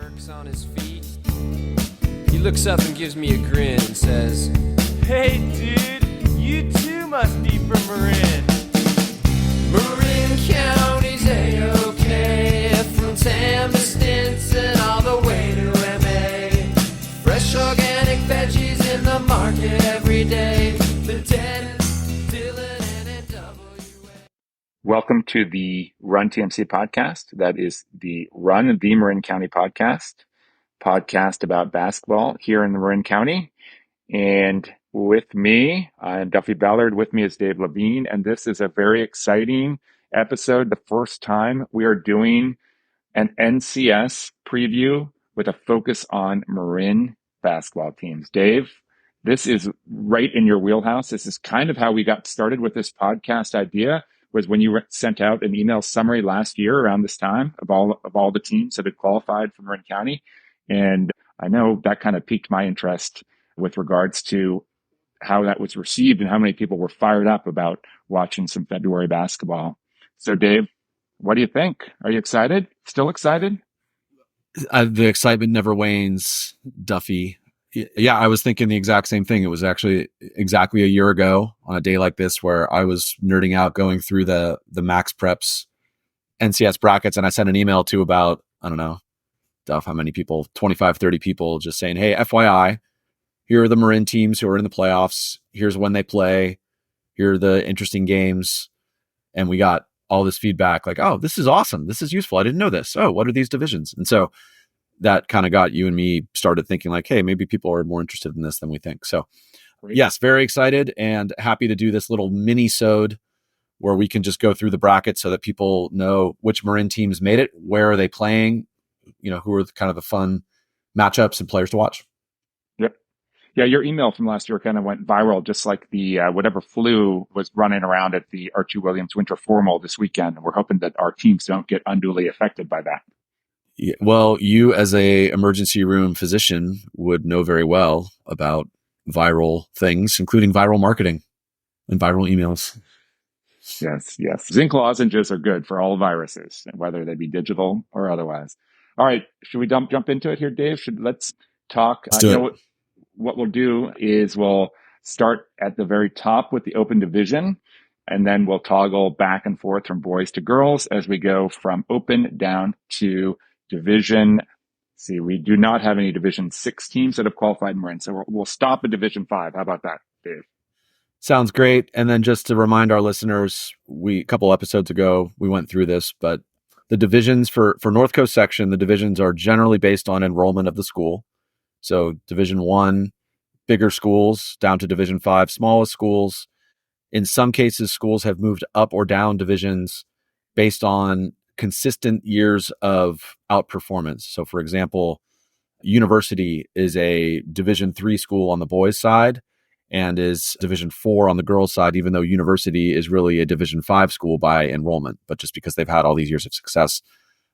Burke's on his feet. He looks up and gives me a grin and says, "Hey dude, you too must be from Marin." Marin County's A-OK, from Tam to Stinson all the way to MA. Fresh organic veggies in the market every day. Lieutenant Dylan and NWA. Welcome to the Run TMC Podcast. That is the Run the Marin County podcast about basketball here in the Marin County. And with me, I'm Duffy Ballard. With me is Dave Levine. And this is a very exciting episode. The first time we are doing an NCS preview with a focus on Marin basketball teams. Dave, this is right in your wheelhouse. This is kind of how we got started with this podcast idea, was when you sent out an email summary last year around this time of all the teams that had qualified for Marin County. And I know that kind of piqued my interest with regards to how that was received and how many people were fired up about watching some February basketball. So Dave, what do you think? Are you excited? Still excited? The excitement never wanes, Duffy. Yeah, I was thinking the exact same thing. It was actually exactly a year ago on a day like this where I was nerding out going through the Max Preps NCS brackets, and I sent an email to about, I don't know, Duff, how many people, 25, 30 people, just saying, hey, FYI, here are the Marin teams who are in the playoffs. Here's when they play. Here are the interesting games. And we got all this feedback like, oh, this is awesome. This is useful. I didn't know this. Oh, what are these divisions? And so that kind of got you and me started thinking like, hey, maybe people are more interested in this than we think. So yes, very excited and happy to do this little mini-sode where we can just go through the bracket so that people know which Marin teams made it, where are they playing, you know, who are kind of the fun matchups and players to watch. Yep. Yeah, your email from last year kind of went viral, just like the whatever flu was running around at the Archie Williams Winter Formal this weekend. And we're hoping that our teams don't get unduly affected by that. Yeah, well, you as a emergency room physician would know very well about viral things, including viral marketing and viral emails. Yes. Zinc lozenges are good for all viruses, whether they be digital or otherwise. All right. Should we jump into it here, Dave? Let's talk. Let's do it. What we'll do is we'll start at the very top with the open division, and then we'll toggle back and forth from boys to girls as we go from open down to division. See, we do not have any Division 6 teams that have qualified in Marin, so we'll stop at Division 5. How about that, Dave? Sounds great. And then just to remind our listeners, a couple episodes ago, we went through this, but the divisions for North Coast section, the divisions are generally based on enrollment of the school. So Division 1, bigger schools, down to Division 5, smallest schools. In some cases, schools have moved up or down divisions based on consistent years of outperformance. So for example, University is a Division 3 school on the boys' side and is Division 4 on the girls' side, even though University is really a Division 5 school by enrollment. But just because they've had all these years of success,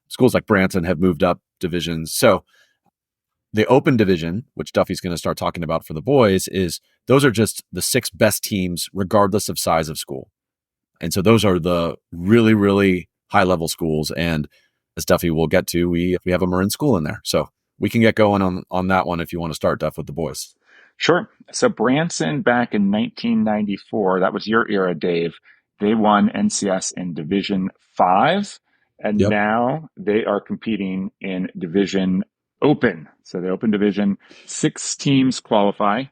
schools like Branson have moved up divisions. So the open division, which Duffy's going to start talking about for the boys, those are just the 6 best teams, regardless of size of school. And so those are the really, really high-level schools. And as Duffy will get to, we have a Marin school in there. So we can get going on that one if you want to start, Duff, with the boys. Sure. So Branson back in 1994, that was your era, Dave. They won NCS in Division 5, and Now they are competing in Division Open. So the Open Division, 6 teams qualify.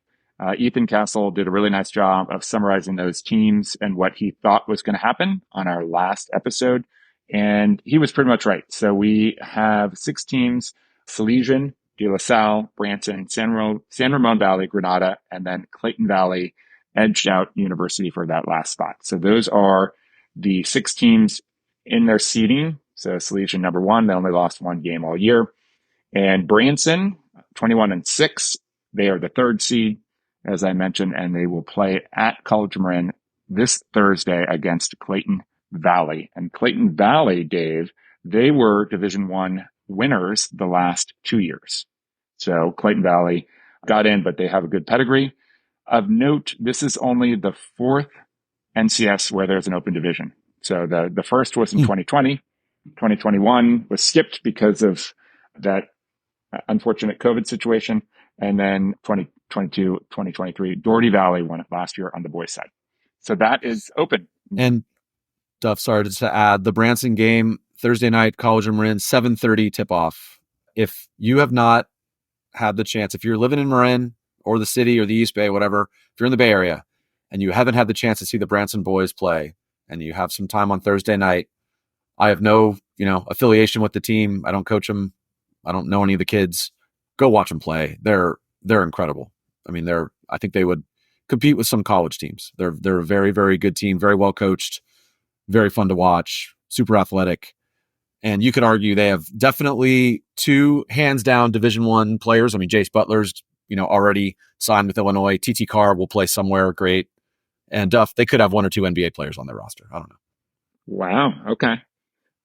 Ethan Castle did a really nice job of summarizing those teams and what he thought was going to happen on our last episode. And he was pretty much right. So we have 6 teams: Salesian, De La Salle, Branson, San Ramon Valley, Granada, and then Clayton Valley edged out University for that last spot. So those are the 6 teams in their seeding. So Salesian number 1, they only lost 1 game all year. And Branson, 21-6, they are the 3rd seed, as I mentioned, and they will play at College of Marin this Thursday against Clayton Valley. And Clayton Valley, Dave, they were Division 1 winners the last 2 years. So Clayton Valley got in, but they have a good pedigree. Of note, this is only the 4th NCS where there's an open division. So the first was in 2020. 2021 was skipped because of that unfortunate COVID situation. And then 2022, 2023, Doherty Valley won it last year on the boys side. So that is open. And Duff, sorry to add, the Branson game, Thursday night, College of Marin, 7:30 tip-off. If you have not had the chance, if you're living in Marin or the city or the East Bay, whatever, if you're in the Bay Area and you haven't had the chance to see the Branson boys play and you have some time on Thursday night, I have no, affiliation with the team. I don't coach them. I don't know any of the kids. Go watch them play. They're incredible. I mean, I think they would compete with some college teams. They're a very, very good team, very well coached, very fun to watch, super athletic. And you could argue they have definitely two hands down Division I players. I mean, Jace Butler's, already signed with Illinois. TT Carr will play somewhere great. And Duff, they could have one or two NBA players on their roster. I don't know. Wow. Okay.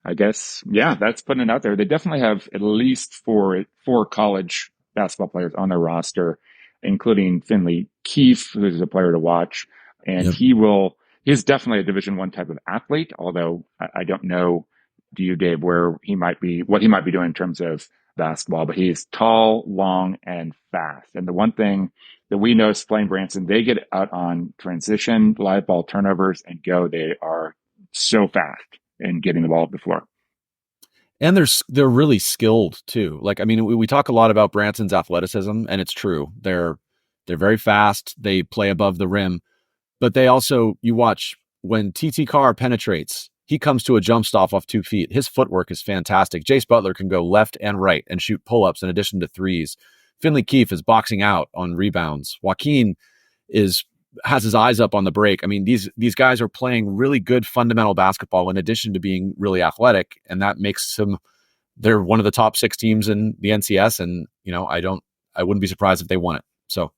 I guess, yeah, that's putting it out there. They definitely have at least four college basketball players on their roster, including Finley Keefe, who's a player to watch. And Yep. he's definitely a Division I type of athlete, although I don't know, do you, Dave, what he might be doing in terms of basketball, but he's tall, long, and fast. And the one thing that we know is playing Branson, they get out on transition, live ball turnovers, and go. They are so fast in getting the ball up the floor. And they're really skilled too. Like, I mean, we talk a lot about Branson's athleticism, and it's true. They're very fast. They play above the rim, but they also, you watch when TT Carr penetrates, he comes to a jump stop off 2 feet. His footwork is fantastic. Jace Butler can go left and right and shoot pull-ups in addition to threes. Finley Keefe is boxing out on rebounds. Joaquin has his eyes up on the break. I mean, these guys are playing really good fundamental basketball in addition to being really athletic, and that makes they're one of the top 6 teams in the NCS, and I wouldn't be surprised if they won it. So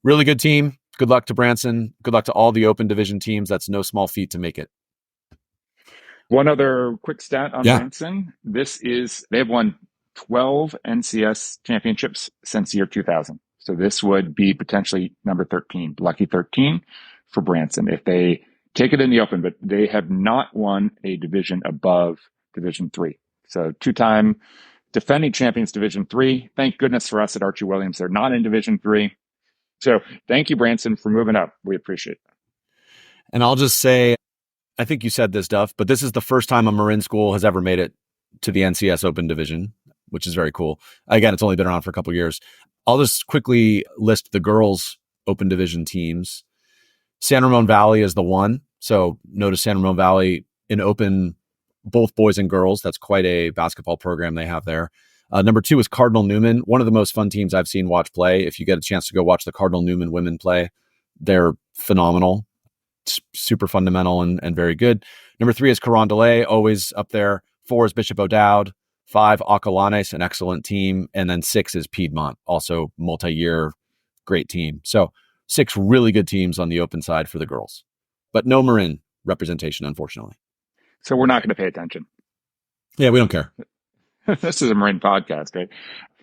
really good team. Good luck to Branson. Good luck to all the open division teams. That's no small feat to make it. One other quick stat on Yeah. Branson. They have won 12 NCS championships since the year 2000. So this would be potentially number 13, lucky 13 for Branson if they take it in the open, but they have not won a division above Division III. So 2-time defending champions, Division III. Thank goodness for us at Archie Williams. They're not in Division III. So thank you, Branson, for moving up. We appreciate that. And I'll just say, I think you said this, Duff, but this is the first time a Marin school has ever made it to the NCS Open Division, which is very cool. Again, it's only been around for a couple of years. I'll just quickly list the girls' Open Division teams. San Ramon Valley is the one. So notice San Ramon Valley in Open, both boys and girls. That's quite a basketball program they have there. Number 2 is Cardinal Newman, one of the most fun teams I've seen watch play. If you get a chance to go watch the Cardinal Newman women play, they're phenomenal. Super fundamental and very good. Number 3 is Carondelet, always up there. 4 is Bishop O'Dowd. 5, Acalanes, an excellent team. And then 6 is Piedmont, also multi-year great team. So 6 really good teams on the open side for the girls, but no Marin representation, unfortunately. So we're not going to pay attention. Yeah, we don't care. This is a Marin podcast, right?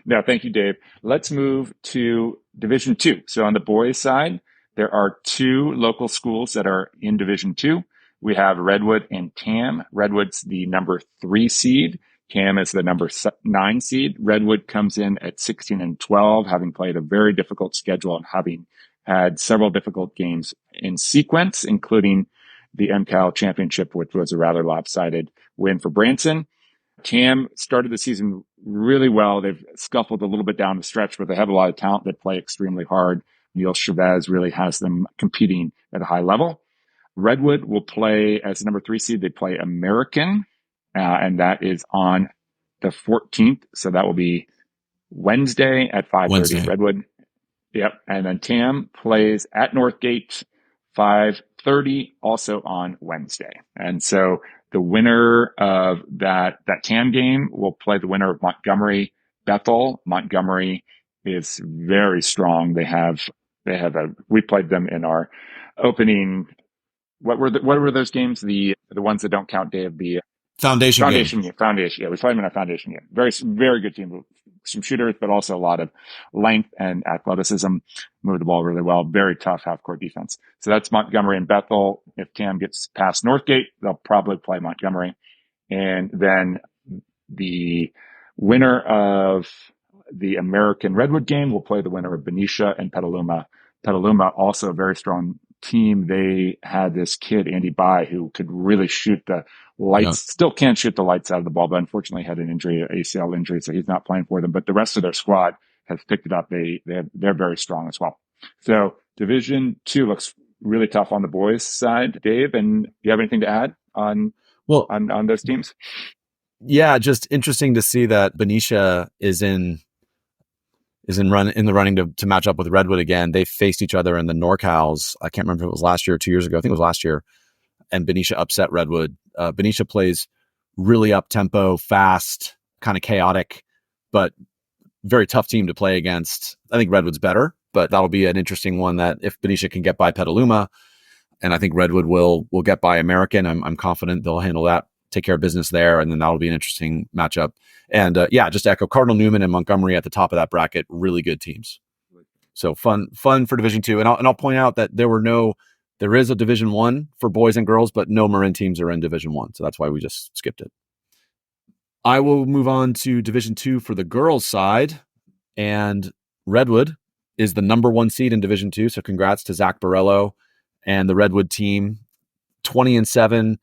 No, thank you, Dave. Let's move to Division II. So on the boys side, there are 2 local schools that are in Division II. We have Redwood and TAM. Redwood's the number 3 seed. TAM is the number 9 seed. Redwood comes in at 16 and 12, having played a very difficult schedule and having had several difficult games in sequence, including the MCAL championship, which was a rather lopsided win for Branson. TAM started the season really well. They've scuffled a little bit down the stretch, but they have a lot of talent that play extremely hard. Neil Chavez really has them competing at a high level. Redwood will play as the number 3 seed. They play American, and that is on the 14th. So that will be Wednesday at 5:30 at Redwood. Yep. And then TAM plays at Northgate, 5:30, also on Wednesday. And so the winner of that TAM game will play the winner of Montgomery Bethel. Montgomery is very strong. We played them in our opening. What were those games? The ones that don't count, Dave, the Foundation game. Yeah, we played them in our foundation game. Very, very good team. Some shooters, but also a lot of length and athleticism. Move the ball really well. Very tough half-court defense. So that's Montgomery and Bethel. If TAM gets past Northgate, they'll probably play Montgomery. And then the winner of the American Redwood game will play the winner of Benicia and Petaluma. Petaluma, also a very strong team. They had this kid, Andy Bai, who could really shoot the lights, still can't shoot the lights out of the ball, but unfortunately had an injury, an ACL injury, so he's not playing for them. But the rest of their squad has picked it up. They're very strong as well. So Division II looks really tough on the boys' side. Dave, and do you have anything to add on those teams? Yeah, just interesting to see that Benicia is in the running to match up with Redwood again. They faced each other in the NorCals. I can't remember if it was last year or 2 years ago. I think it was last year. And Benicia upset Redwood. Benicia plays really up tempo, fast, kind of chaotic, but very tough team to play against. I think Redwood's better, but that'll be an interesting one that if Benicia can get by Petaluma, and I think Redwood will get by American, I'm confident they'll handle that, take care of business there, and then that'll be an interesting matchup. And just to echo, Cardinal Newman and Montgomery at the top of that bracket, really good teams. So fun for Division II. And I'll point out that there is a Division I for boys and girls, but no Marin teams are in Division I. So that's why we just skipped it. I will move on to Division II for the girls side. And Redwood is the number 1 seed in Division II. So congrats to Zach Borello and the Redwood team, 20-7.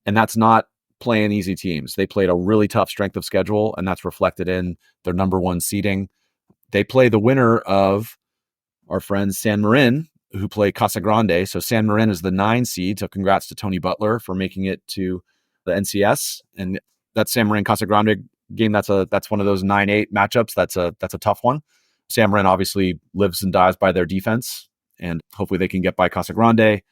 And that's not playing easy teams. They played a really tough strength of schedule, and that's reflected in their number 1 seeding. They play the winner of our friends San Marin, who play Casa Grande. So San Marin is the 9 seed. So congrats to Tony Butler for making it to the NCS. And that San Marin Casa Grande game, that's one of those 9-8 matchups. That's a tough one. San Marin obviously lives and dies by their defense, and hopefully they can get by Casa Grande.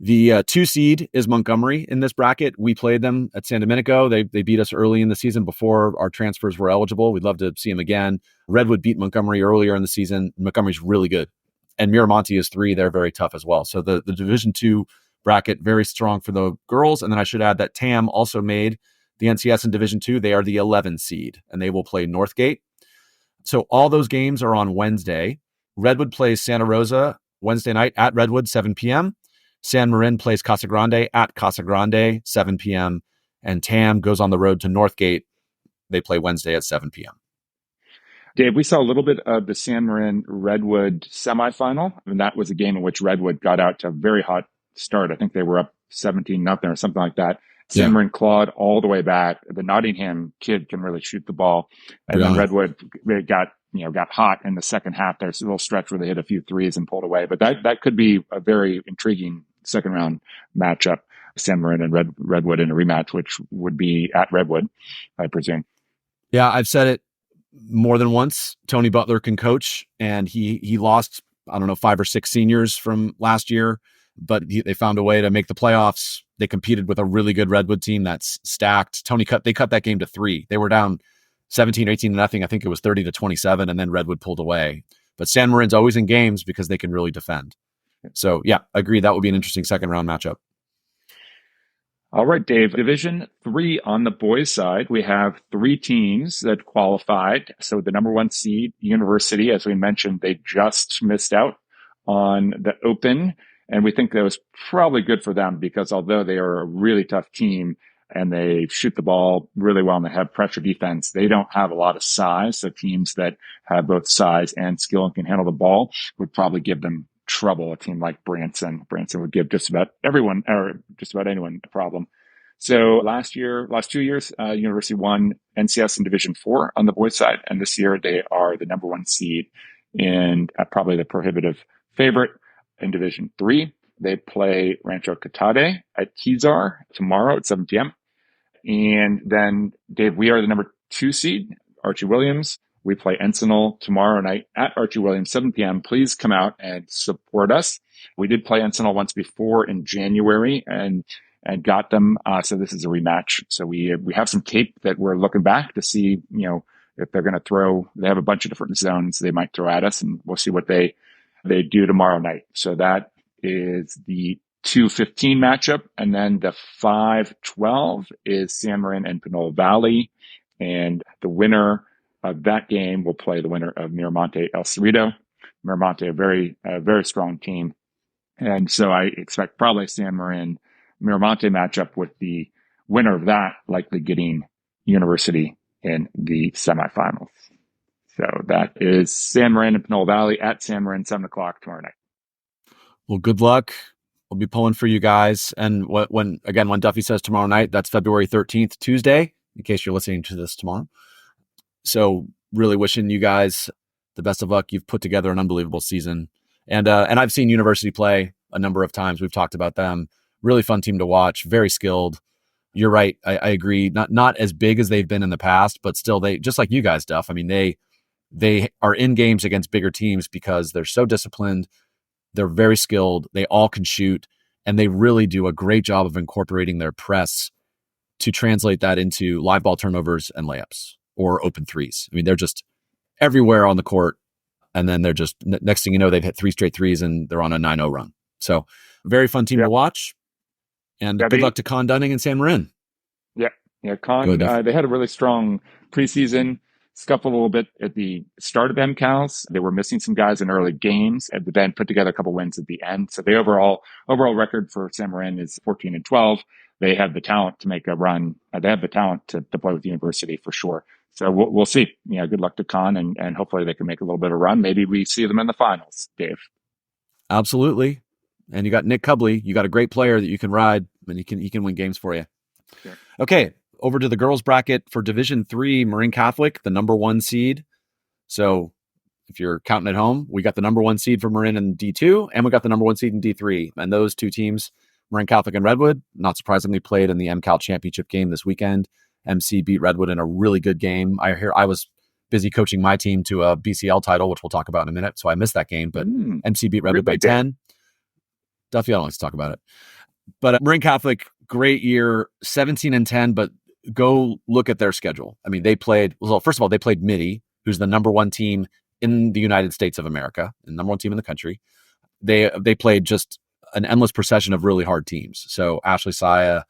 The 2 seed is Montgomery in this bracket. We played them at San Domenico. They beat us early in the season before our transfers were eligible. We'd love to see them again. Redwood beat Montgomery earlier in the season. Montgomery's really good. And Miramonte is 3. They're very tough as well. So the Division II bracket, very strong for the girls. And then I should add that TAM also made the NCS in Division II. They are the 11 seed, and they will play Northgate. So all those games are on Wednesday. Redwood plays Santa Rosa Wednesday night at Redwood, 7 p.m. San Marin plays Casa Grande at Casa Grande, 7 p.m. And TAM goes on the road to Northgate. They play Wednesday at 7 p.m. Dave, we saw a little bit of the San Marin Redwood semifinal, and that was a game in which Redwood got out to a very hot start. I think they were up 17-0 or something like that. San Marin clawed all the way back. The Nottingham kid can really shoot the ball. And then Redwood got hot in the second half. There's a little stretch where they hit a few threes and pulled away. But that could be a very intriguing second round matchup. San Marin and Redwood in a rematch, which would be at Redwood, I presume. Yeah, I've said it more than once. Tony Butler can coach, and he lost, 5 or 6 seniors from last year, but they found a way to make the playoffs. They competed with a really good Redwood team that's stacked. They cut that game to 3. They were down 17, 18 to nothing. I think it was 30-27, and then Redwood pulled away. But San Marin's always in games because they can really defend. So yeah, I agree. That would be an interesting second round matchup. All right, Dave. Division III on the boys' side, we have 3 teams that qualified. So the number 1 seed, University, as we mentioned, they just missed out on the Open. And we think that was probably good for them because although they are a really tough team and they shoot the ball really well and they have pressure defense, they don't have a lot of size. So teams that have both size and skill and can handle the ball would probably give them trouble. A team like Branson would give just about anyone a problem. So last 2 years, University won NCS in Division 4 on the boys' side. And this year they are the number 1 seed and probably the prohibitive favorite. In Division 3, they play Rancho Cotade at Kezar tomorrow at 7 p.m. And then, Dave, we are the number 2 seed, Archie Williams. We play Encinal tomorrow night at Archie Williams, 7 p.m. Please come out and support us. We did play Encinal once before in January and got them. So this is a rematch. So we have some tape that we're looking back to see, if they're going to throw. They have a bunch of different zones they might throw at us, and we'll see what they do tomorrow night. So that is the 2-15 matchup. And then the 5-12 is San Marin and Panola Valley. And the winner of that game will play the winner of Miramonte El Cerrito. Miramonte, a very strong team. And so I expect probably San Marin Miramonte matchup with the winner of that likely getting University in the semifinals. So that is San Marin and Pinole Valley at San Marin, 7 o'clock tomorrow night. Well, good luck. We'll be pulling for you guys. And when Duffy says tomorrow night, that's February 13th, Tuesday, in case you're listening to this tomorrow. So really wishing you guys the best of luck. You've put together an unbelievable season. And I've seen University play a number of times. We've talked about them. Really fun team to watch. Very skilled. You're right. I agree. Not as big as they've been in the past, but still they, just like you guys, Duff. I mean, they are in games against bigger teams because they're so disciplined. They're very skilled. They all can shoot, and they really do a great job of incorporating their press to translate that into live ball turnovers and layups or open threes. I mean, they're just everywhere on the court, and then they're just, next thing you know, they've hit 3 straight threes, and they're on a 9-0 run. So very fun team to watch, and good luck to Con Dunning and San Marin. Yeah, Con, they had a really strong preseason. Scuffled a little bit at the start of MCALs. They were missing some guys in early games, and then put together a couple wins at the end. So the overall record for San Marin is 14-12. They have the talent to make a run. They have the talent to play with the University for sure. So we'll see. Good luck to Con, and hopefully they can make a little bit of run. Maybe we see them in the finals, Dave. Absolutely. And you got Nick Cubley. You got a great player that you can ride, and he can win games for you. Sure. Okay. Over to the girls bracket for Division III, Marin Catholic, the number 1 seed. So if you're counting at home, we got the number 1 seed for Marin in D2, and we got the number 1 seed in D3. And those two teams, Marin Catholic and Redwood, not surprisingly played in the MCAL championship game this weekend. MC beat Redwood in a really good game. I was busy coaching my team to a BCL title, which we'll talk about in a minute, so I missed that game. But MC beat Redwood by 10. Duffy, I don't like to talk about it. But Marin Catholic, great year, 17-10, but go look at their schedule. I mean, first of all, they played Midi, who's the number 1 team in the United States of America, the number 1 team in the country. They played just an endless procession of really hard teams. So Ashley Saya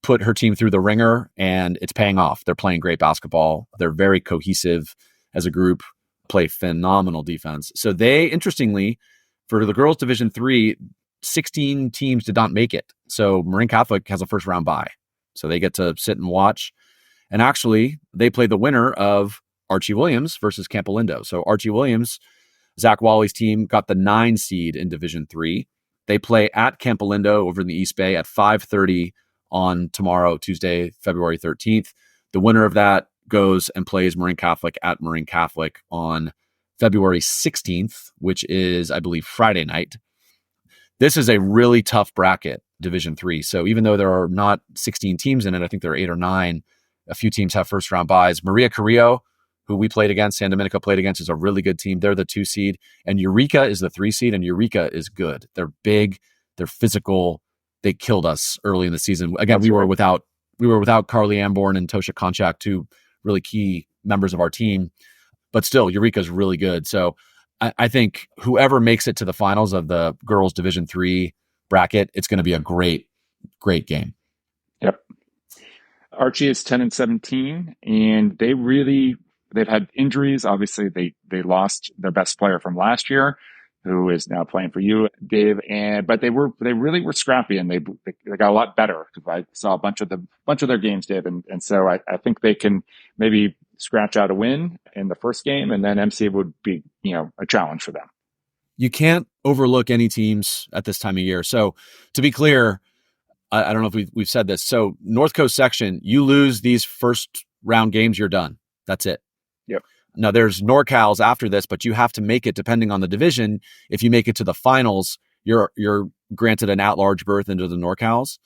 put her team through the ringer, and it's paying off. They're playing great basketball. They're very cohesive as a group, play phenomenal defense. So they, interestingly, for the girls Division III, 16 teams did not make it. So Marin Catholic has a first round bye. So they get to sit and watch. And actually, they play the winner of Archie Williams versus Campolindo. So Archie Williams, Zach Wally's team, got the 9 seed in Division III. They play at Campolindo over in the East Bay at 5:30 on tomorrow, Tuesday, February 13th. The winner of that goes and plays Marin Catholic at Marin Catholic on February 16th, which is, I believe, Friday night. This is a really tough bracket, Division III. So even though there are not 16 teams in it, I think there are 8 or 9. A few teams have first round byes. Maria Carrillo, who we played against, San Domenico played against, is a really good team. They're the 2 seed. And Eureka is the 3 seed, and Eureka is good. They're big. They're physical. They killed us early in the season. Again, we were without Carly Amborn and Tosha Konchak, 2 really key members of our team. But still, Eureka is really good. So I think whoever makes it to the finals of the girls Division III bracket, it's going to be a great, great game. Yep. Archie is 10-17, and they've had injuries. Obviously, they lost their best player from last year, who is now playing for you, Dave. But they really were scrappy, and they got a lot better, because I saw a bunch of their games, Dave, and so I think they can maybe scratch out a win in the first game, and then MC would be a challenge for them. You can't overlook any teams at this time of year. So to be clear, I don't know if we've said this. So North Coast section, you lose these first round games, you're done. That's it. Yep. Now there's NorCals after this, but you have to make it depending on the division. If you make it to the finals, you're granted an at-large berth into the NorCals.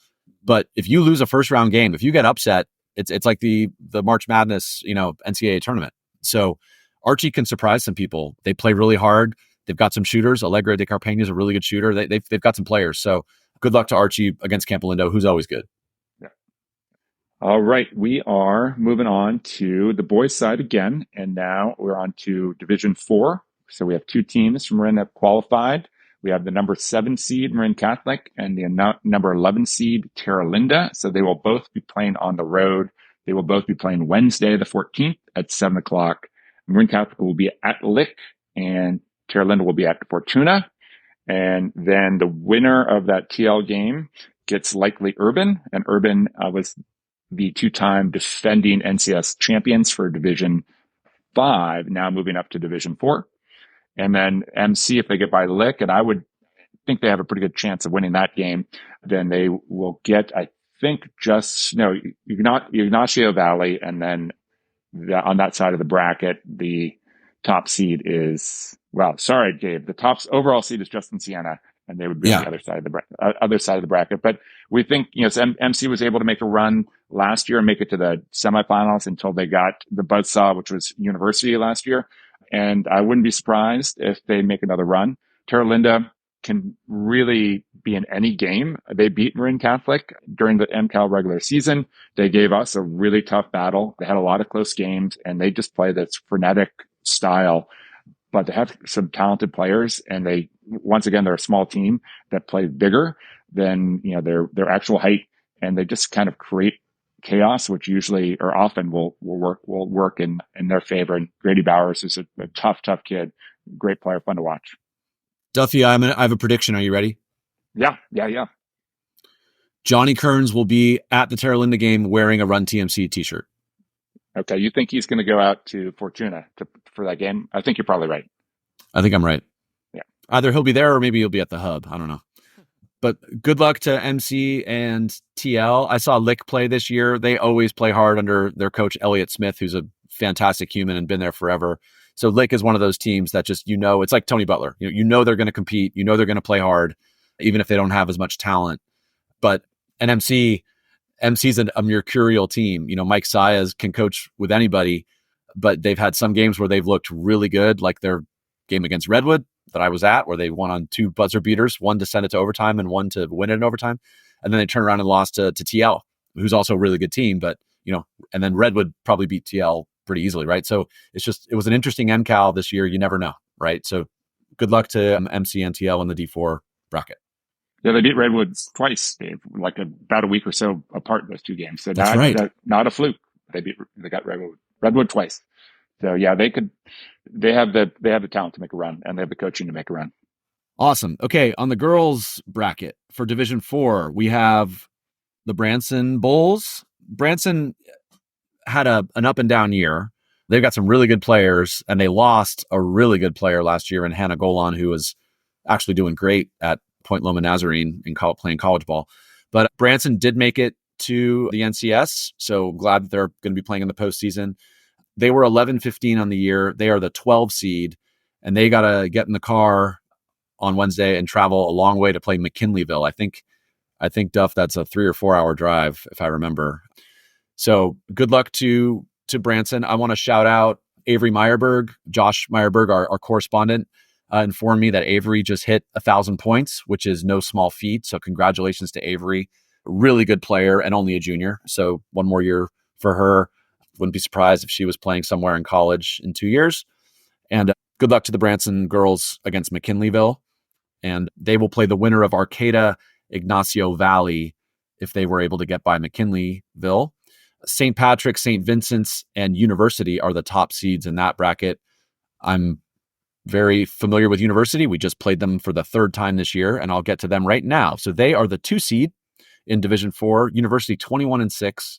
But if you lose a first round game, if you get upset, it's like the March Madness, NCAA tournament. So Archie can surprise some people. They play really hard. They've got some shooters. Allegra de Carpena is a really good shooter. They've got some players. So good luck to Archie against Campolindo, who's always good. Yeah. All right. We are moving on to the boys' side again. And now we're on to Division 4. So we have 2 teams from Marin that qualified. We have the number 7 seed, Marin Catholic, and the number 11 seed, Terra Linda. So they will both be playing on the road. They will both be playing Wednesday, the 14th at 7 o'clock. Marin Catholic will be at Lick, and Terra Linda will be at Fortuna. And then the winner of that TL game gets likely Urban. And Urban was the 2-time defending NCS champions for Division 5, now moving up to Division 4. And then MC, if they get by Lick, and I would think they have a pretty good chance of winning that game, then they will get, I think, Ignacio Valley, and then on that side of the bracket, the top seed is, Dave, the top overall seed is Justin Siena, and they would be on the other side of the bracket. But we think, MC was able to make a run last year and make it to the semifinals until they got the buzzsaw, which was University last year. And I wouldn't be surprised if they make another run. Terra Linda can really be in any game. They beat Marin Catholic during the MCAL regular season. They gave us a really tough battle. They had a lot of close games, and they just play this frenetic style. But they have some talented players, and they're a small team that play bigger than their actual height, and they just kind of create chaos, which usually or often will work in their favor. And Grady Bowers is a tough kid, great player, fun to watch. Duffy, I have a prediction. Are you ready? Yeah. Johnny Kearns will be at the Terra Linda game wearing a Run TMC t-shirt. Okay, you think he's going to go out to Fortuna for that game? I think you're probably right. I think I'm right. Yeah. Either he'll be there or maybe he'll be at the hub. I don't know. But good luck to MC and TL. I saw Lick play this year. They always play hard under their coach, Elliott Smith, who's a fantastic human and been there forever. So Lick is one of those teams that just, it's like Tony Butler. They're going to compete. They're going to play hard, even if they don't have as much talent. But an MC's a mercurial team. Mike Saez can coach with anybody, but they've had some games where they've looked really good, like their game against Redwood that I was at, where they won on 2 buzzer beaters, one to send it to overtime and one to win it in overtime. And then they turned around and lost to TL, who's also a really good team, but and then Redwood probably beat TL pretty easily, right? So it was an interesting MCAL this year. You never know, right? So good luck to MC and TL in the D4 bracket. Yeah, they beat Redwood twice, Dave, like about a week or so apart, those 2 games. So that's right. Not a fluke. They got Redwood twice. So yeah, they have the talent to make a run, and they have the coaching to make a run. Awesome. Okay, on the girls bracket for Division 4, we have the Branson Bulls. Branson had an up and down year. They've got some really good players, and they lost a really good player last year in Hannah Golan, who was actually doing great at Point Loma Nazarene playing college ball. But Branson did make it to the NCS, so glad that they're going to be playing in the postseason. They were 11-15 on the year. They are the 12 seed, and they got to get in the car on Wednesday and travel a long way to play McKinleyville. I think Duff, that's a 3 or 4 hour drive, if I remember. So good luck to Branson. I want to shout out Avery Meyerberg. Josh Meyerberg, our correspondent, informed me that Avery just hit 1,000 points, which is no small feat. So congratulations to Avery. Really good player and only a junior. So one more year for her. Wouldn't be surprised if she was playing somewhere in college in 2 years. And good luck to the Branson girls against McKinleyville. And they will play the winner of Arcata Ignacio Valley if they were able to get by McKinleyville. St. Patrick, St. Vincent's, and University are the top seeds in that bracket. I'm very familiar with University. We just played them for the 3rd time this year, and I'll get to them right now. So they are the 2 seed in Division 4. University 21-6.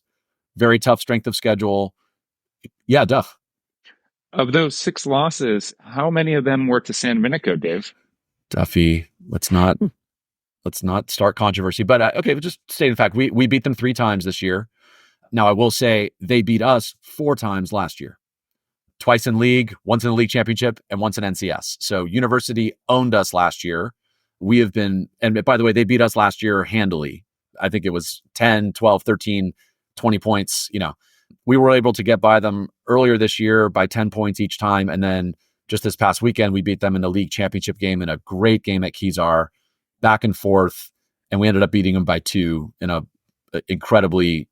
Very tough strength of schedule. Yeah, Duff. Of those 6 losses, how many of them were to San Domenico, Dave? Duffy, let's not start controversy. But okay, but just stating the fact, we beat them 3 times this year. Now, I will say they beat us 4 times last year. Twice in league, once in the league championship, and once in NCS. So University owned us last year. We have been, and by the way, they beat us last year handily. I think it was 10, 12, 13, 20 points. We were able to get by them earlier this year by 10 points each time. And then just this past weekend, we beat them in the league championship game in a great game at Kezar, back and forth. And we ended up beating them by 2 in a incredibly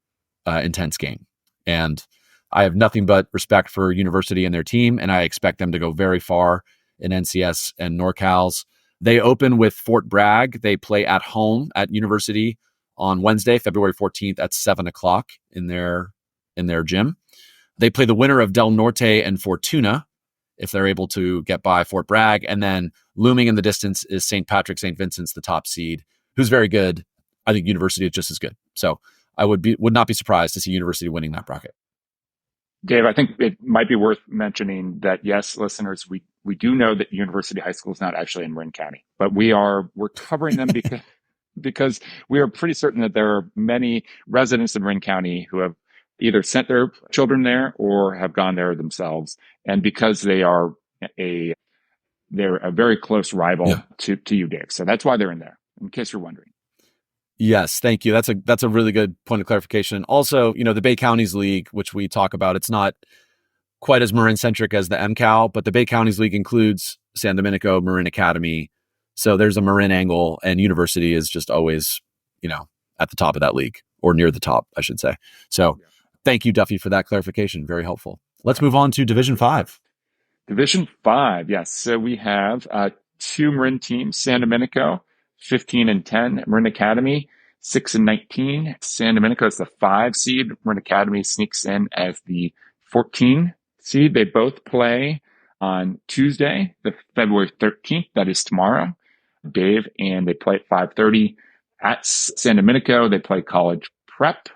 intense game. And I have nothing but respect for University and their team, and I expect them to go very far in NCS and NorCals. They open with Fort Bragg. They play at home at University on Wednesday, February 14th at 7:00 in their gym. They play the winner of Del Norte and Fortuna if they're able to get by Fort Bragg. And then looming in the distance is St. Patrick, St. Vincent's, the top seed, who's very good. I think University is just as good. So I would not be surprised to see University winning that bracket. Dave, I think it might be worth mentioning that, yes, listeners, we do know that University High School is not actually in Marin County, but we're covering them because we are pretty certain that there are many residents in Marin County who have either sent their children there or have gone there themselves. And because they're a very close rival to you, Dave. So that's why they're in there, in case you're wondering. Yes, thank you. That's a really good point of clarification. Also, the Bay Counties League, which we talk about, it's not quite as Marin centric as the MCAL, but the Bay Counties League includes San Domenico, Marin Academy. So there's a Marin angle, and University is just always, at the top of that league, or near the top, I should say. So thank you, Duffy, for that clarification. Very helpful. Let's move on to Division 5. Division 5, yes. So we have 2 Marin teams, San Domenico, 15-10, Marin Academy, 6-19. San Domenico is the 5 seed. Marin Academy sneaks in as the 14 seed. They both play on Tuesday, the February 13th. That is tomorrow, Dave, and they play at 5:30 at San Domenico. They play college prep,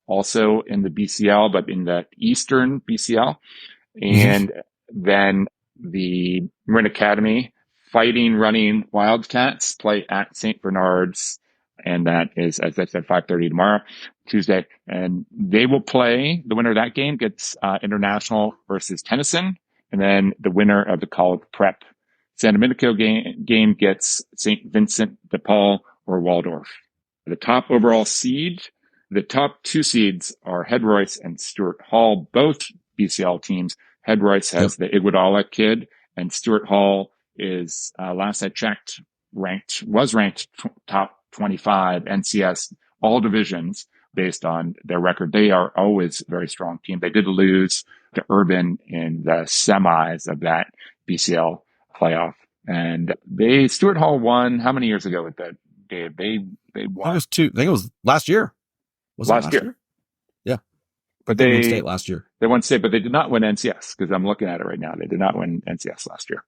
also in the BCL, but in the Eastern BCL. And then the Marin Academy Fighting Running Wildcats play at St. Bernard's. And that is, as I said, 5:30 tomorrow, Tuesday. And they will play, the winner of that game gets International versus Tennyson. And then the winner of the college prep San Domenico game gets St. Vincent de Paul or Waldorf. The top overall seed, the top 2 seeds are Head Royce and Stuart Hall, both BCL teams. Head Royce has the Iguodala kid, and Stuart Hall is, last I checked, was ranked top 25 NCS, all divisions based on their record. They are always a very strong team. They did lose to Urban in the semis of that BCL playoff. And Stuart Hall won how many years ago with that, Dave? They won. I think it was last year. Was it last year? Yeah. But they won state last year. They won state, but they did not win NCS, because I'm looking at it right now. They did not win NCS last year.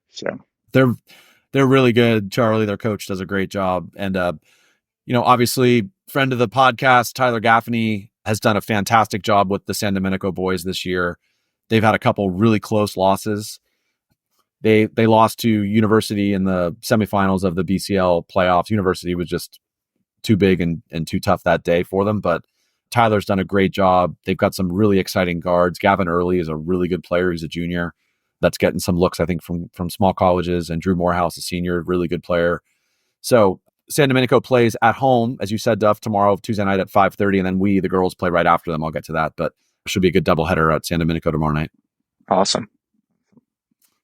So they're really good. Charlie, their coach, does a great job. And, obviously, friend of the podcast, Tyler Gaffney, has done a fantastic job with the San Domenico boys this year. They've had a couple really close losses. They lost to University in the semifinals of the BCL playoffs. University was just too big and too tough that day for them, but Tyler's done a great job. They've got some really exciting guards. Gavin Early is a really good player. He's a junior that's getting some looks, I think, from small colleges, and Drew Morehouse, a senior, really good player. So San Domenico plays at home, as you said, Duff, tomorrow, Tuesday night at 5:30, and then the girls, play right after them. I'll get to that, but it should be a good doubleheader at San Domenico tomorrow night. Awesome.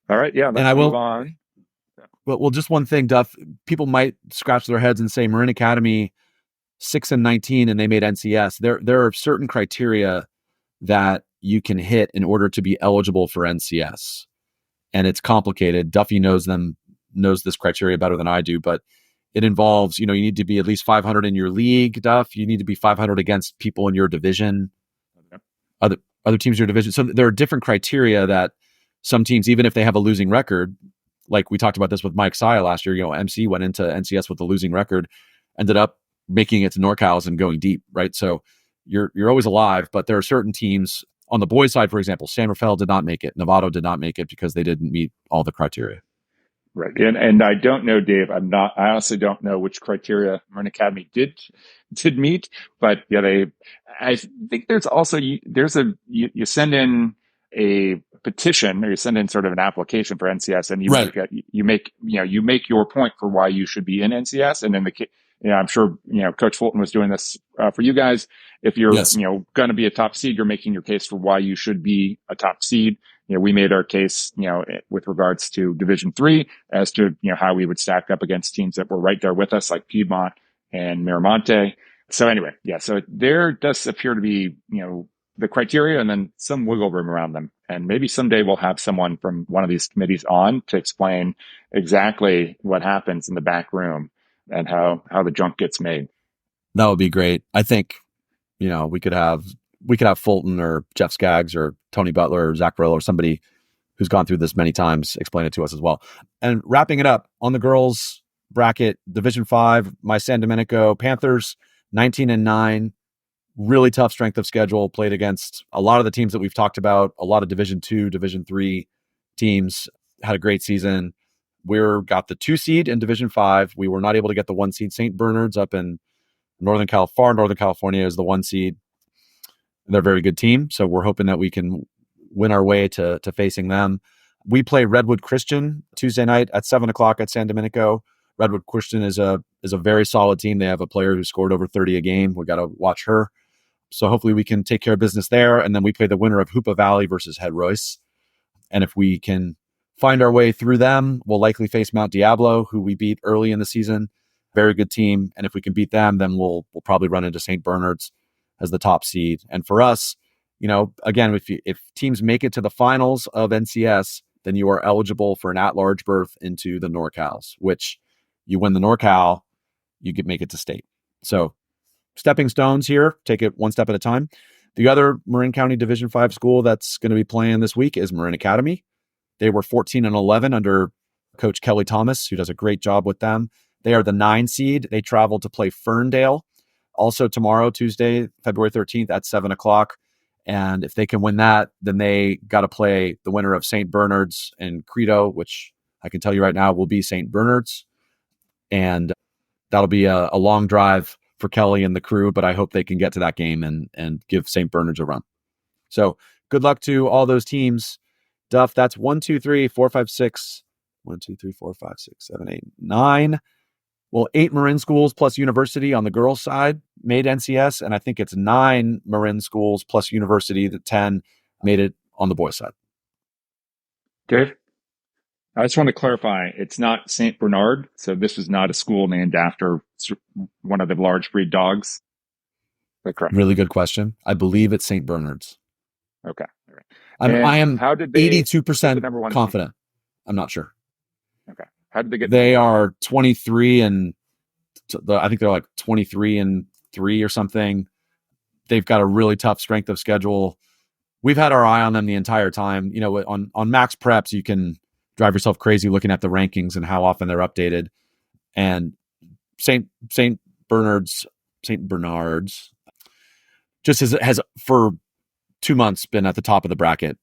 All right, yeah, let's move on. Well, just one thing, Duff. People might scratch their heads and say Marin Academy 6-19 and they made NCS. There are certain criteria that you can hit in order to be eligible for NCS, and it's complicated. Duffy knows this criteria better than I do, but it involves, you need to be at least 500 in your league, Duff. You need to be 500 against people in your division, other teams in your division. So there are different criteria that some teams, even if they have a losing record, like we talked about this with Mike Saya last year, MC went into NCS with a losing record, ended up making it to NorCals and going deep, right? So you're always alive, but there are certain teams on the boys' side, for example, San Rafael did not make it. Novato did not make it because they didn't meet all the criteria. Right. And I don't know, Dave, I honestly don't know which criteria Marin Academy did meet, but yeah, I think there's also, you send in a petition, or you send in sort of an application for NCS, and you make your point for why you should be in NCS. And then I'm sure, Coach Fulton was doing this for you guys. If you're, going to be a top seed, you're making your case for why you should be a top seed. We made our case, with regards to Division 3 as to, how we would stack up against teams that were right there with us, like Piedmont and Miramonte. So anyway, so there does appear to be, the criteria and then some wiggle room around them. And maybe someday we'll have someone from one of these committees on to explain exactly what happens in the back room and how the junk gets made. That would be great. I think, we could have Fulton or Jeff Skaggs or Tony Butler or Zach Brill or somebody who's gone through this many times explain it to us as well. And wrapping it up on the girls bracket, Division 5, my San Domenico Panthers, 19-9, really tough strength of schedule, played against a lot of the teams that we've talked about, a lot of Division II, Division III teams, had a great season. We're got the 2 seed in Division 5. We were not able to get the 1 seed. St. Bernard's up in Northern California is the 1 seed. They're a very good team, so we're hoping that we can win our way to facing them. We play Redwood Christian Tuesday night at 7:00 at San Domenico. Redwood Christian is a very solid team. They have a player who scored over 30 a game. We got to watch her. So hopefully we can take care of business there. And then we play the winner of Hoopa Valley versus Head Royce. And if we can find our way through them, we'll likely face Mount Diablo, who we beat early in the season. Very good team. And if we can beat them, then we'll probably run into St. Bernard's as the top seed. And for us, again, if teams make it to the finals of NCS, then you are eligible for an at-large berth into the NorCals, which you win the NorCal, you make it to state. So stepping stones here, take it one step at a time. The other Marin County Division 5 school that's going to be playing this week is Marin Academy. They were 14-11 under Coach Kelly Thomas, who does a great job with them. They are the 9 seed. They travel to play Ferndale also tomorrow, Tuesday, February 13th at 7:00. And if they can win that, then they got to play the winner of St. Bernard's and Credo, which I can tell you right now will be St. Bernard's. And that'll be a long drive for Kelly and the crew, but I hope they can get to that game and give St. Bernard's a run. So good luck to all those teams. Duff, that's 1, 2, 3, 4, 5, 6. 1, 2, 3, 4, 5, 6, 7, 8, 9. Well, 8 Marin schools plus university on the girls' side made NCS, and I think it's 9 Marin schools plus university, the 10 made it on the boys' side. Dave? I just want to clarify, it's not St. Bernard, so this was not a school named after one of the large breed dogs. Is that correct? Really good question. I believe it's St. Bernard's. Okay. All right. I am how did they 82% confident. Team? I'm not sure. Okay. How did they get? They are 23 and I think they're like 23-3 or something. They've got a really tough strength of schedule. We've had our eye on them the entire time. On Max Preps, you can drive yourself crazy looking at the rankings and how often they're updated. And St. Bernard's just has for 2 months been at the top of the bracket.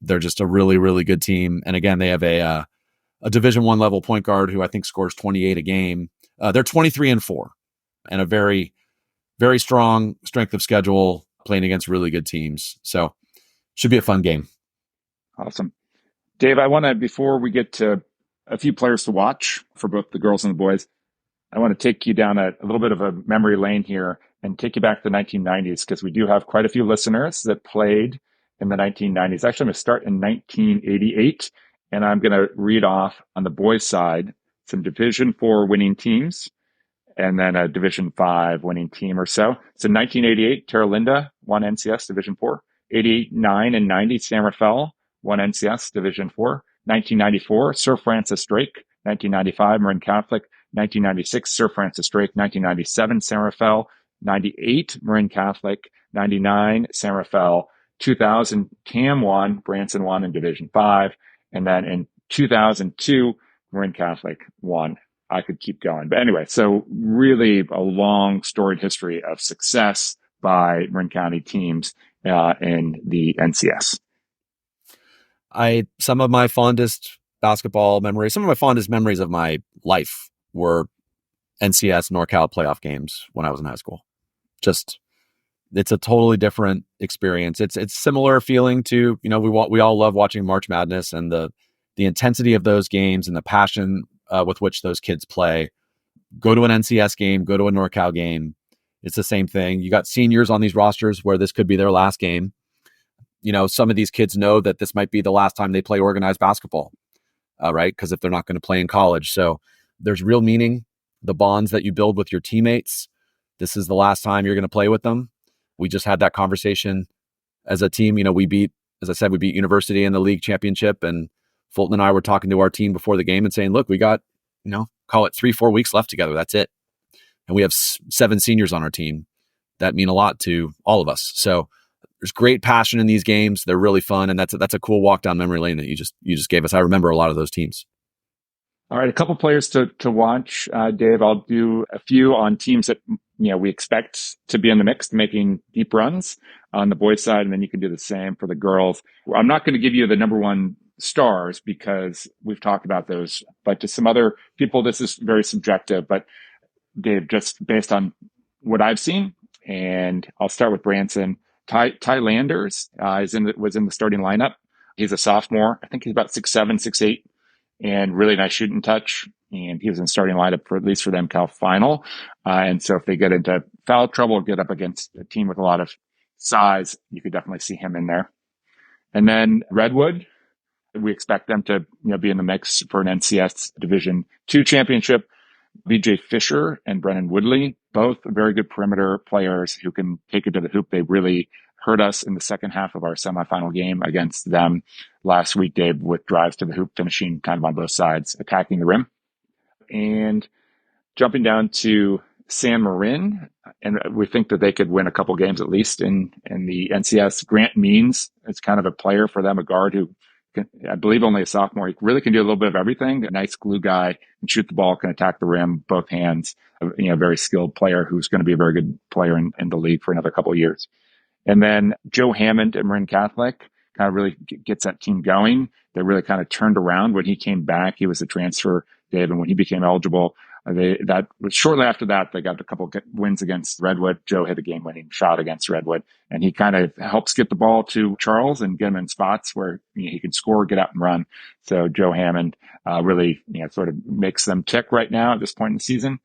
They're just a really, really good team. And again, they have a Division I level point guard who I think scores 28 a game. They're 23-4 and a very, very strong strength of schedule playing against really good teams. So should be a fun game. Awesome. Dave, I want to, before we get to a few players to watch for both the girls and the boys, I want to take you down a little bit of a memory lane here and take you back to the 1990s, because we do have quite a few listeners that played in the 1990s. Actually, I'm going to start in 1988, and I'm going to read off on the boys' side some Division IV winning teams and then a Division V winning team or so. So 1988, Terra Linda won NCS Division IV. 88, 9, and 90, San Rafael won NCS Division IV. 1994, Sir Francis Drake. 1995, Marin Catholic. 1996, Sir Francis Drake. 1997, San Rafael. 98, Marin Catholic. 99, San Rafael. 2000, Cam won, Branson won in Division V. And then in 2002, Marin Catholic won. I could keep going. But anyway, so really a long storied history of success by Marin County teams in the NCS. Some of my fondest basketball memories, some of my fondest memories of my life were NCS NorCal playoff games when I was in high school. Just, it's a totally different experience. It's similar feeling to, we all love watching March Madness and the intensity of those games and the passion with which those kids play. Go to an NCS game, go to a NorCal game. It's the same thing. You got seniors on these rosters where this could be their last game. Some of these kids know that this might be the last time they play organized basketball, right? Because if they're not going to play in college. So there's real meaning, the bonds that you build with your teammates. This is the last time you're going to play with them. We just had that conversation as a team. We beat University in the league championship, and Fulton and I were talking to our team before the game and saying, look, we got, call it 3-4 weeks left together. That's it. And we have 7 seniors on our team that mean a lot to all of us. So there's great passion in these games. They're really fun. And that's a cool walk down memory lane that you just gave us. I remember a lot of those teams. All right. A couple players to watch, Dave. I'll do a few on teams that we expect to be in the mix, making deep runs on the boys' side, and then you can do the same for the girls. I'm not going to give you the number one stars because we've talked about those, but to some other people, this is very subjective. But Dave, just based on what I've seen, and I'll start with Branson. Ty Landers was in the starting lineup. He's a sophomore. I think he's about 6'7", 6'8", and really nice shooting touch. And he was in the starting lineup for at least for the MCAL final. And so if they get into foul trouble or get up against a team with a lot of size, you could definitely see him in there. And then Redwood, we expect them to be in the mix for an NCS Division II championship. BJ Fisher and Brennan Woodley, both very good perimeter players who can take it to the hoop. They really hurt us in the second half of our semifinal game against them last week, Dave, with drives to the hoop, finishing kind of on both sides, attacking the rim. And jumping down to San Marin, and we think that they could win a couple games at least in the NCS. Grant Means is kind of a player for them, a guard who I believe only a sophomore. He really can do a little bit of everything. A nice glue guy, can shoot the ball, can attack the rim, both hands. A very skilled player who's going to be a very good player in the league for another couple of years. And then Joe Hammond at Marin Catholic kind of really gets that team going. They really kind of turned around when he came back. He was a transfer, Dave, and when he became eligible, that was shortly after that, they got a couple of wins against Redwood. Joe hit a game-winning shot against Redwood, and he kind of helps get the ball to Charles and get him in spots where he can score, get out and run. So Joe Hammond really sort of makes them tick right now at this point in the season.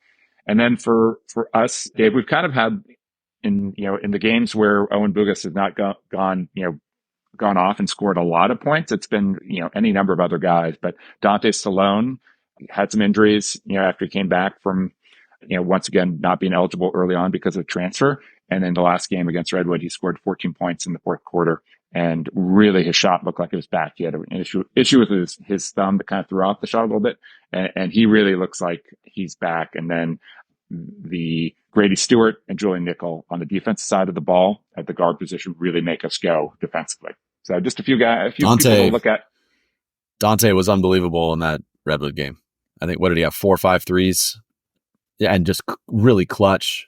And then for us, Dave, we've kind of had in the games where Owen Bugas has not gone off and scored a lot of points. It's been any number of other guys, but Dante Stallone had some injuries, after he came back from, once again, not being eligible early on because of transfer. And then the last game against Redwood, he scored 14 points in the fourth quarter, and really his shot looked like it was back. He had an issue with his thumb that kind of threw off the shot a little bit. And he really looks like he's back. And then the Grady Stewart and Julian Nickel on the defensive side of the ball at the guard position really make us go defensively. So just a few people to look at. Dante was unbelievable in that Redwood game. I think, what did he have? 4 or 5 threes? Yeah, and just really clutch,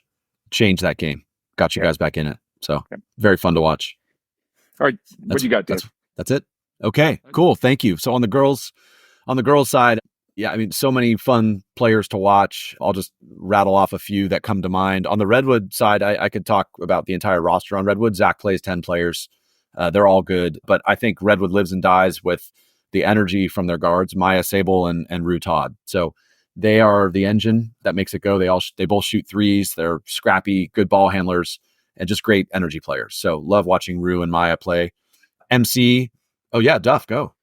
changed that game. Got you guys back in it. So very fun to watch. All right. What do you got, Dave? That's it. Okay, cool. Thank you. So on the girls side, yeah, I mean, so many fun players to watch. I'll just rattle off a few that come to mind. On the Redwood side, I could talk about the entire roster on Redwood. Zach plays 10 players. They're all good, but I think Redwood lives and dies with the energy from their guards, Maya Sable and Rue Todd. So they are the engine that makes it go. They both shoot threes. They're scrappy, good ball handlers, and just great energy players. So love watching Rue and Maya play. MC, oh yeah, Duff, go.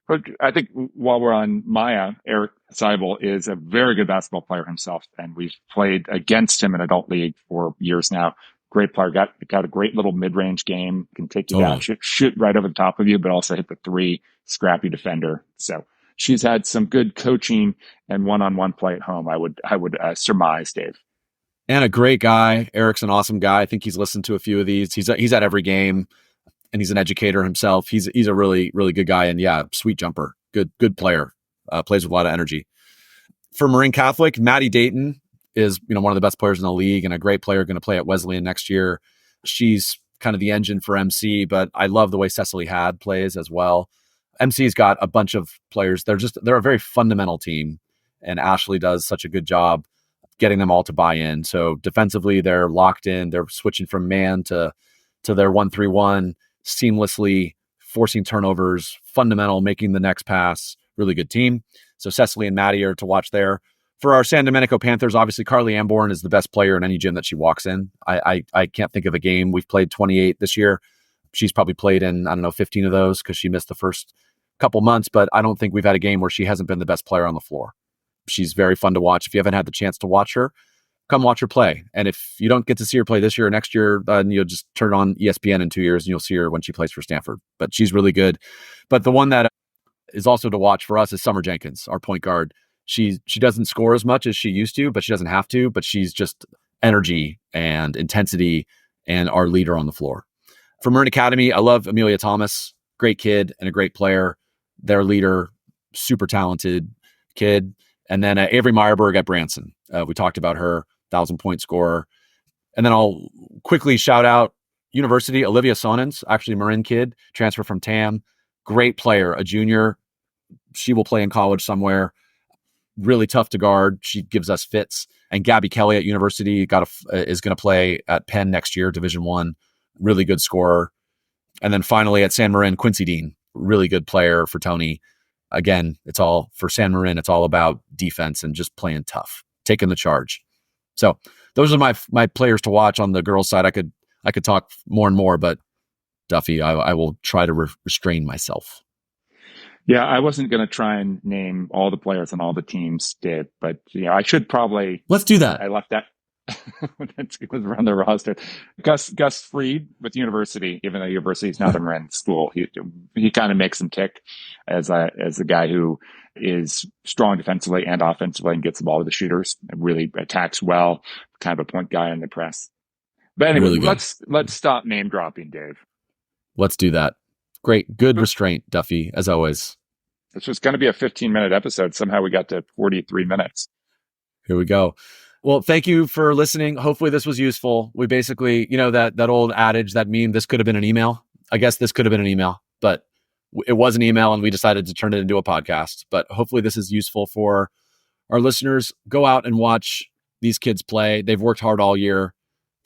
But I think while we're on Maya, Eric Seibel is a very good basketball player himself, and we've played against him in adult league for years now. Great player, got a great little mid-range game, can take you down, shoot right over the top of you, but also hit the three, scrappy defender. So she's had some good coaching and one-on-one play at home, I would surmise, Dave. And a great guy. Eric's an awesome guy. I think he's listened to a few of these. He's at every game, and he's an educator himself. He's a really, really good guy, and yeah, sweet jumper. Good player. Plays with a lot of energy. For Marin Catholic, Maddie Dayton is one of the best players in the league and a great player, going to play at Wesleyan next year. She's kind of the engine for MC, but I love the way Cecily Had plays as well. MC's got a bunch of players. They're a very fundamental team, and Ashley does such a good job getting them all to buy in. So defensively, they're locked in. They're switching from man to their 1-3-1 seamlessly, forcing turnovers, fundamental, making the next pass. Really good team. So Cecily and Maddie are to watch there. For our San Domenico Panthers, obviously Carly Amborn is the best player in any gym that she walks in. I can't think of a game. We've played 28 this year. She's probably played in, 15 of those because she missed the first couple months, but I don't think we've had a game where she hasn't been the best player on the floor. She's very fun to watch. If you haven't had the chance to watch her, come watch her play. And if you don't get to see her play this year or next year, then you'll just turn on ESPN in 2 years and you'll see her when she plays for Stanford. But she's really good. But the one that is also to watch for us is Summer Jenkins, our point guard. She doesn't score as much as she used to, but she doesn't have to. But she's just energy and intensity and our leader on the floor. For Marin Academy, I love Amelia Thomas. Great kid and a great player. Their leader, super talented kid. And then Avery Meyerberg at Branson. We talked about her, 1,000-point scorer. And then I'll quickly shout out University, Olivia Sonens, actually Marin kid, transfer from TAM. Great player, a junior. She will play in college somewhere. Really tough to guard. She gives us fits. And Gabby Kelly at University is going to play at Penn next year, Division I. Really good scorer. And then finally at San Marin, Quincy Dean, really good player for Tony. Again, it's all for San Marin. It's all about defense and just playing tough, taking the charge. So those are my players to watch on the girls' side. I could talk more and more, but Duffy, I will try to restrain myself. Yeah, I wasn't going to try and name all the players on all the teams, Dave, but I should probably. Let's do that. I left that. It was around the roster. Gus Freed with University, even though University is not a Marin school, he kind of makes them tick as a guy who is strong defensively and offensively and gets the ball to the shooters and really attacks well, kind of a point guy in the press. But anyway, really let's stop name dropping, Dave. Let's do that. Great. Good restraint, Duffy, as always. This was going to be a 15-minute episode. Somehow we got to 43 minutes. Here we go. Well, thank you for listening. Hopefully this was useful. We basically, that old adage, that meme, this could have been an email. I guess this could have been an email, but it was an email and we decided to turn it into a podcast. But hopefully this is useful for our listeners. Go out and watch these kids play. They've worked hard all year.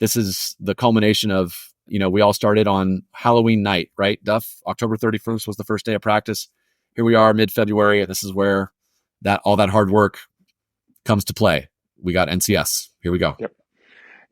This is the culmination of, we all started on Halloween night, right, Duff? October 31st was the first day of practice. Here we are, mid-February. This is where all that hard work comes to play. We got NCS. Here we go. Yep.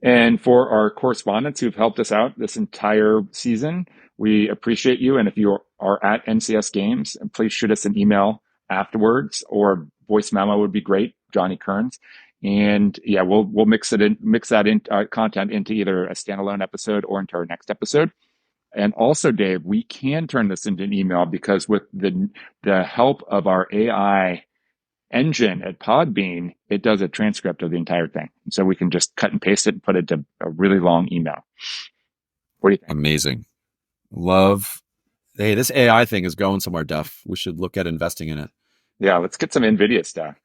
And for our correspondents who've helped us out this entire season, we appreciate you. And if you are at NCS games, please shoot us an email afterwards, or voice memo would be great, Johnny Kearns. And yeah, we'll mix that content into either a standalone episode or into our next episode. And also, Dave, we can turn this into an email because with the help of our AI engine at Podbean, it does a transcript of the entire thing. So we can just cut and paste it and put it to a really long email. What do you think? Amazing. Love. Hey, this AI thing is going somewhere, Duff. We should look at investing in it. Yeah, let's get some NVIDIA stuff.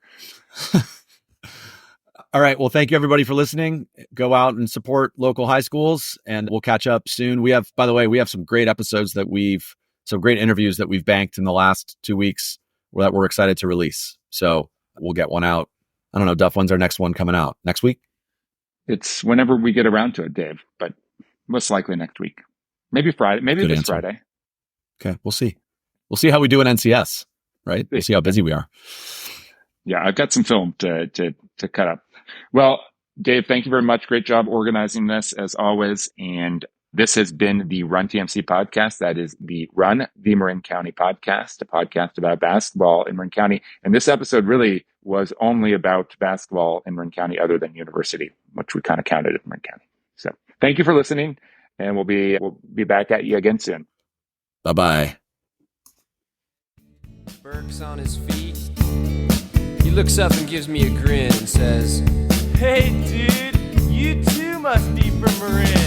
All right. Well, thank you everybody for listening. Go out and support local high schools and we'll catch up soon. By the way, we have some great episodes some great interviews that we've banked in the last 2 weeks that we're excited to release. So we'll get one out. I don't know, Duff, when's our next one coming out? Next week? It's whenever we get around to it, Dave, but most likely next week. Maybe Friday. Maybe this Friday. Okay. We'll see. We'll see how we do in NCS, right? We'll see how busy we are. Yeah, I've got some film to cut up. Well, Dave, thank you very much. Great job organizing this as always. And this has been the Run TMC podcast. That is the Run the Marin County podcast, a podcast about basketball in Marin County. And this episode really was only about basketball in Marin County other than University, which we kind of counted in Marin County. So thank you for listening. And we'll be back at you again soon. Bye-bye. Burke's on his feet. He looks up and gives me a grin and says, "Hey, dude, you too must be from Marin."